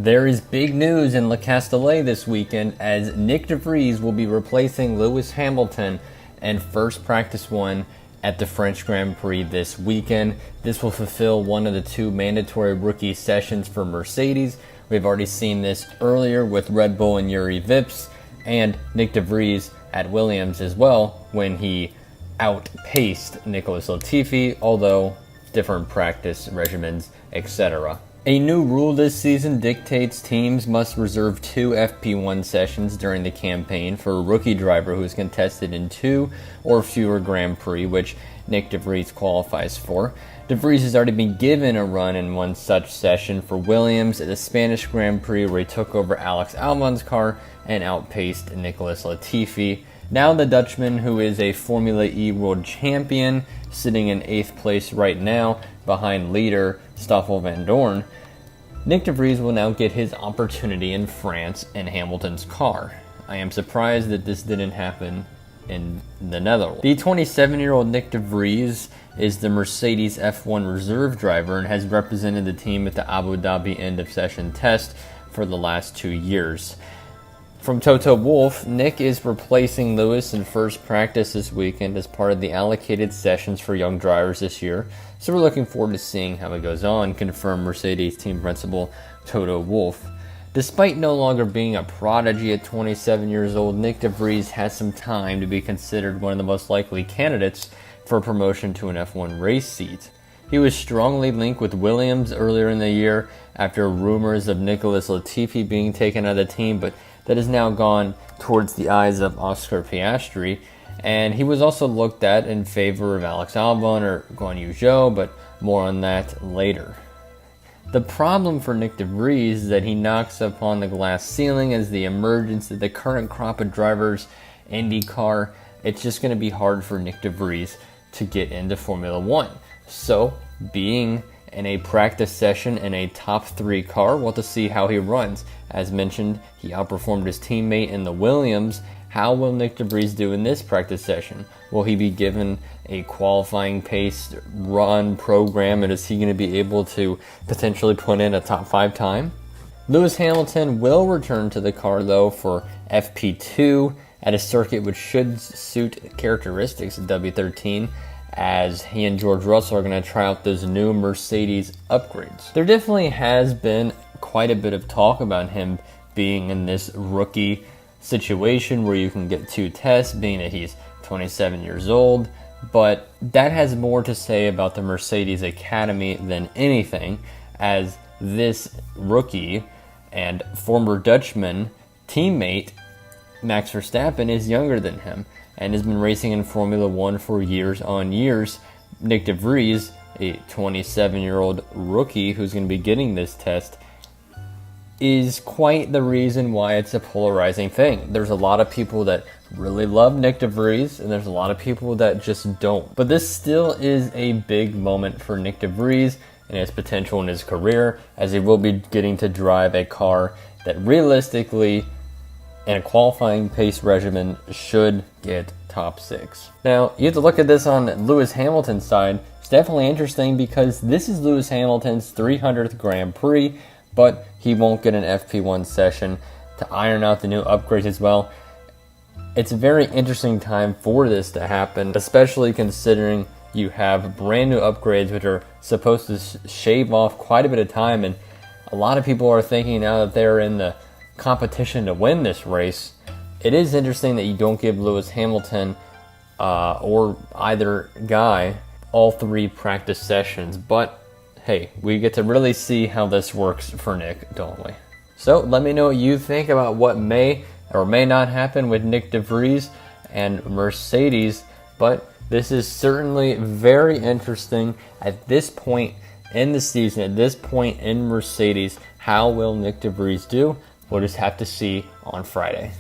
There is big news in Le Castellet this weekend as Nyck De Vries will be replacing Lewis Hamilton and first practice one at the French Grand Prix this weekend. This will fulfill one of the two mandatory rookie sessions for Mercedes. We've already seen this earlier with Red Bull and Juri Vips, and Nyck De Vries at Williams as well when he outpaced Nicholas Latifi, although different practice regimens, etc. A new rule this season dictates teams must reserve 2 FP1 sessions during the campaign for a rookie driver who is contested in 2 or fewer Grand Prix, which Nyck De Vries qualifies for. De Vries has already been given a run in one such session for Williams at the Spanish Grand Prix, where he took over Alex Albon's car and outpaced Nicholas Latifi. Now the Dutchman, who is a Formula E world champion, sitting in 8th place right now behind leader Stoffel van Dorn, Nyck De Vries will now get his opportunity in France in Hamilton's car. I am surprised that this didn't happen in the Netherlands. The 27-year-old Nyck De Vries is the Mercedes F1 reserve driver and has represented the team at the Abu Dhabi end of session test for the last 2 years. From Toto Wolff, Nyck is replacing Lewis in first practice this weekend as part of the allocated sessions for young drivers this year, so we're looking forward to seeing how it goes on, confirmed Mercedes team principal Toto Wolff. Despite no longer being a prodigy at 27 years old, Nyck De Vries has some time to be considered one of the most likely candidates for promotion to an F1 race seat. He was strongly linked with Williams earlier in the year after rumors of Nicholas Latifi being taken out of the team, but that has now gone towards the eyes of Oscar Piastri, and he was also looked at in favor of Alex Albon or Guan Yu Zhou, but more on that later. The problem for Nyck De Vries is that he knocks upon the glass ceiling as the emergence of the current crop of drivers IndyCar. It's just going to be hard for Nyck De Vries to get into Formula One. So, being in a practice session in a top 3 car, we'll have to see how he runs. As mentioned, he outperformed his teammate in the Williams. How will Nyck De Vries do in this practice session? Will he be given a qualifying pace run program, and is he going to be able to potentially put in a top 5 time? Lewis Hamilton will return to the car though for FP2 at a circuit which should suit characteristics of W13, as he and George Russell are going to try out those new Mercedes upgrades. There definitely has been quite a bit of talk about him being in this rookie situation where you can get 2 tests, being that he's 27 years old, but that has more to say about the Mercedes Academy than anything, as this rookie and former Dutchman teammate Max Verstappen is younger than him and has been racing in Formula One for years on years. Nyck De Vries, a 27-year-old rookie who's going to be getting this test, is quite the reason why it's a polarizing thing. There's a lot of people that really love Nyck De Vries, and there's a lot of people that just don't. But this still is a big moment for Nyck De Vries and his potential in his career, as he will be getting to drive a car that realistically, in a qualifying pace regimen, should get top 6. Now, you have to look at this on Lewis Hamilton's side. It's definitely interesting because this is Lewis Hamilton's 300th Grand Prix, but he won't get an FP1 session to iron out the new upgrades as well. It's a very interesting time for this to happen, especially considering you have brand new upgrades which are supposed to shave off quite a bit of time, and a lot of people are thinking now that they're in the competition to win this race. It is interesting that you don't give Lewis Hamilton or either guy all 3 practice sessions, but hey, we get to really see how this works for Nyck, don't we? So let me know what you think about what may or may not happen with Nyck De Vries and Mercedes, but this is certainly very interesting at this point in the season, at this point in Mercedes. How will Nyck De Vries do? We'll just have to see on Friday.